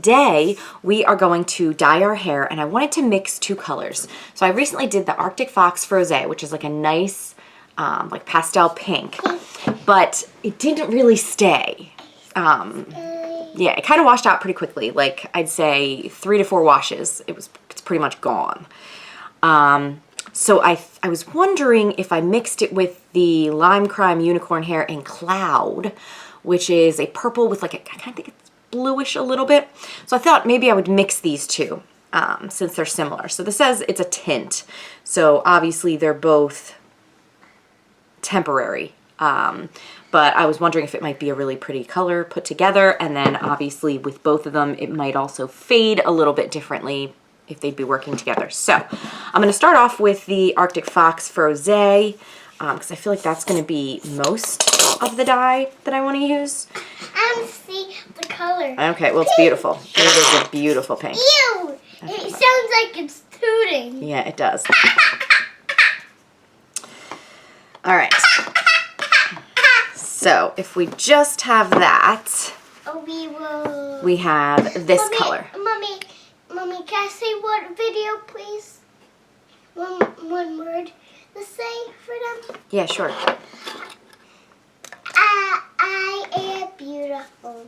Today we are going to dye our hair, and I wanted to mix two colors. So I recently did the Arctic Fox Frose, which is like a nice like pastel pink, but it didn't really stay. Yeah, it kind of washed out pretty quickly. Like I'd say 3 to 4 washes. It's pretty much gone. So I was wondering if I mixed it with the Lime Crime Unicorn Hair in Cloud, which is a purple with like I kind of think it's bluish a little bit. So I thought maybe I would mix these two since they're similar. So this says it's a tint. So obviously they're both temporary. But I was wondering if it might be a really pretty color put together. And then obviously with both of them, it might also fade a little bit differently if they'd be working together. So I'm going to start off with the Arctic Fox Frose because I feel like that's going to be most of the dye that I want to use. See the color. Okay, well, it's beautiful. It is a beautiful pink. Ew! It sounds like it's tooting. Yeah, it does. All right. So if we just have that, we have this color. Mommy, can I say one video, please? One word to say for them? Yeah, sure. I am beautiful.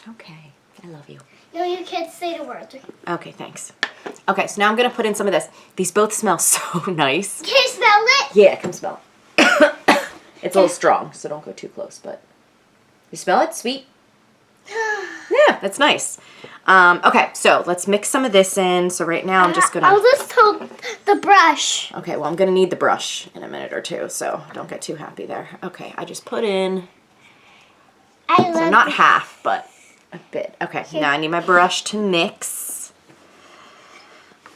Okay, I love you. No, you can't say the word. Okay, thanks. Okay, so now I'm going to put in some of this. These both smell so nice. Can you smell it? Yeah, come smell it. It's a little strong, so don't go too close, but you smell it? Sweet. Yeah, that's nice. Okay, so let's mix some of this in. So right now I'm just going to... I'll just hold the brush. Okay, well I'm going to need the brush in a minute or two, so don't get too happy there. Okay, I just put in... So not half, but a bit. Okay, now I need my brush to mix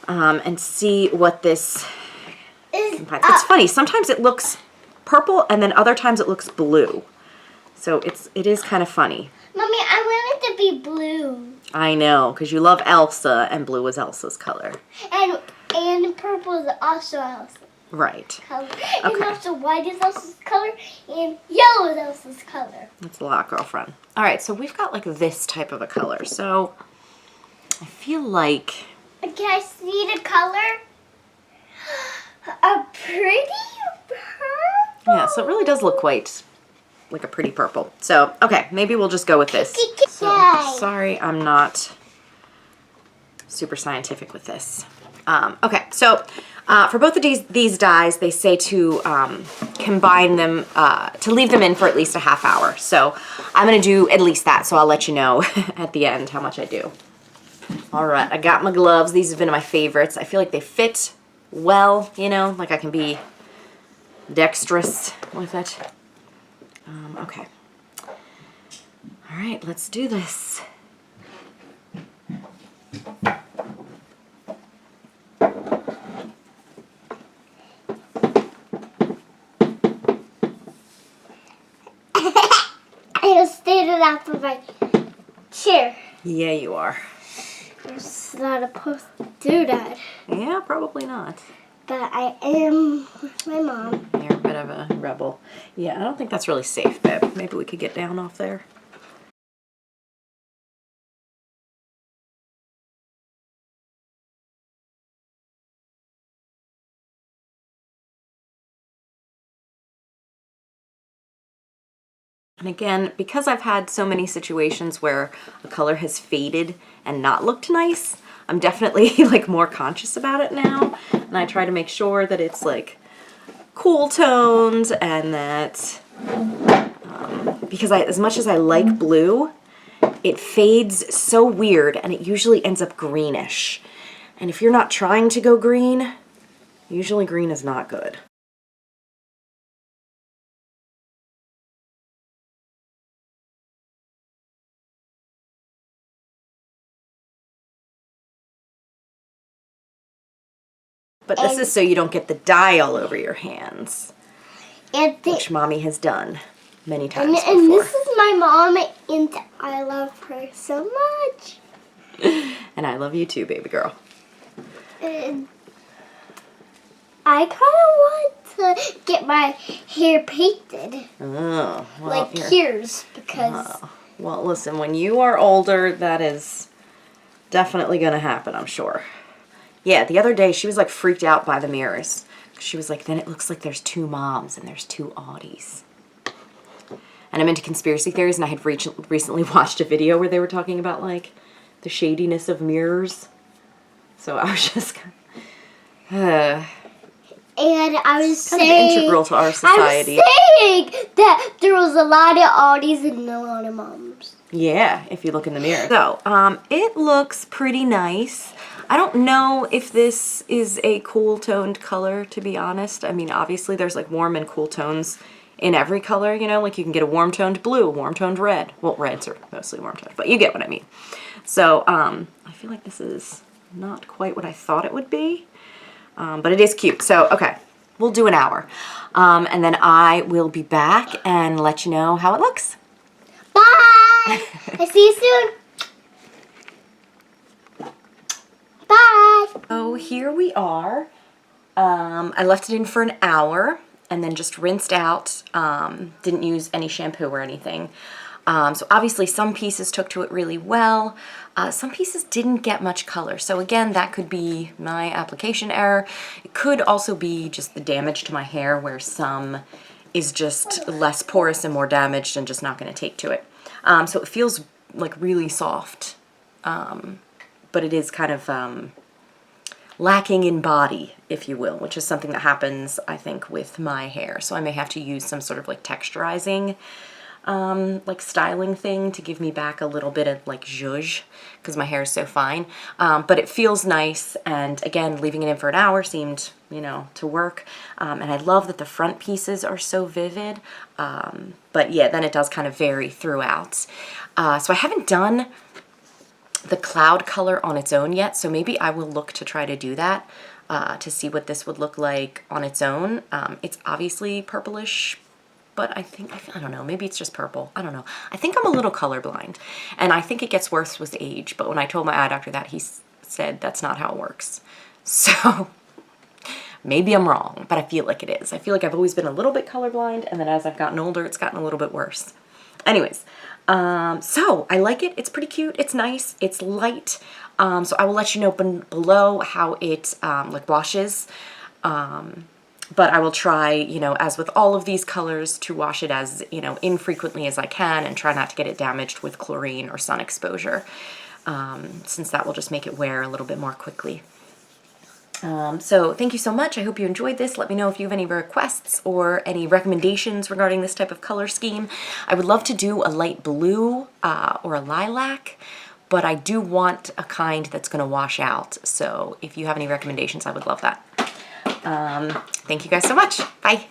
and see what this... It's funny, sometimes it looks purple and then other times it looks blue. So it is kind of funny. Mommy, I want it to be blue. I know, because you love Elsa, and blue is Elsa's color. And purple is also Elsa's right. color. Okay. And also white is Elsa's color, and yellow is Elsa's color. That's a lot, girlfriend. All right, so we've got like this type of a color. So I feel like... Can I see the color? A pretty purple? Yeah, so it really does look quite like a pretty purple. So, okay, maybe we'll just go with this. So, sorry, I'm not super scientific with this. Okay, so for both of these dyes, they say to combine them, to leave them in for at least a half hour. So I'm going to do at least that, so I'll let you know at the end how much I do. All right, I got my gloves. These have been my favorites. I feel like they fit well, you know, like I can be dexterous with it. Okay. All right, let's do this. I just standing up for my chair. Yeah, you are. I'm just not supposed to do that. Yeah, probably not. But I am with my mom. You're a bit of a rebel. Yeah, I don't think that's really safe, babe. Maybe we could get down off there. And again, because I've had so many situations where a color has faded and not looked nice, I'm definitely like more conscious about it now. And I try to make sure that it's like cool tones and that, because as much as I like blue, it fades so weird and it usually ends up greenish. And if you're not trying to go green, usually green is not good. But this is so you don't get the dye all over your hands, which Mommy has done many times before. And this is my mom, and I love her so much. And I love you too, baby girl. And I kind of want to get my hair painted. Oh, well, like yours, because... Well, listen, when you are older, that is definitely going to happen, I'm sure. Yeah, the other day she was like freaked out by the mirrors. She was like, then it looks like there's two moms and there's two Audis. And I'm into conspiracy theories, and I had recently watched a video where they were talking about like the shadiness of mirrors. So I was just and I was kind saying, of integral to our society. I was saying that there was a lot of Audis and a lot of moms. Yeah, if you look in the mirror. So, it looks pretty nice. I don't know if this is a cool toned color, to be honest. I mean, obviously there's like warm and cool tones in every color, you know, like you can get a warm toned blue, a warm toned red. Well, reds are mostly warm toned, but you get what I mean. So, I feel like this is not quite what I thought it would be, but it is cute. So, okay, we'll do an hour. And then I will be back and let you know how it looks. Bye! I see you soon. Bye! So here we are. I left it in for an hour and then just rinsed out. Didn't use any shampoo or anything. So obviously some pieces took to it really well. Some pieces didn't get much color. So again, that could be my application error. It could also be just the damage to my hair, where some is just less porous and more damaged and just not going to take to it. So it feels like really soft, but it is kind of lacking in body, if you will, which is something that happens, I think, with my hair. So I may have to use some sort of like texturizing, like styling thing to give me back a little bit of like zhuzh, because my hair is so fine. But it feels nice, and again, leaving it in for an hour seemed, you know, to work. And I love that the front pieces are so vivid. But yeah, then it does kind of vary throughout. So I haven't done the cloud color on its own yet, so maybe I will look to try to do that to see what this would look like on its own. It's obviously purplish, but I don't know, maybe it's just purple. I don't know. I think I'm a little colorblind, and I think it gets worse with age, but when I told my eye doctor that, he said that's not how it works. So maybe I'm wrong, but I feel like it is. I feel like I've always been a little bit colorblind, and then as I've gotten older, it's gotten a little bit worse. Anyways, so I like it. It's pretty cute. It's nice. It's light. So I will let you know below how it like washes. But I will try, you know, as with all of these colors, to wash it as, you know, infrequently as I can and try not to get it damaged with chlorine or sun exposure, since that will just make it wear a little bit more quickly. So thank you so much. I hope you enjoyed this. Let me know if you have any requests or any recommendations regarding this type of color scheme. I would love to do a light blue or a lilac, but I do want a kind that's going to wash out. So if you have any recommendations, I would love that. Thank you guys so much. Bye.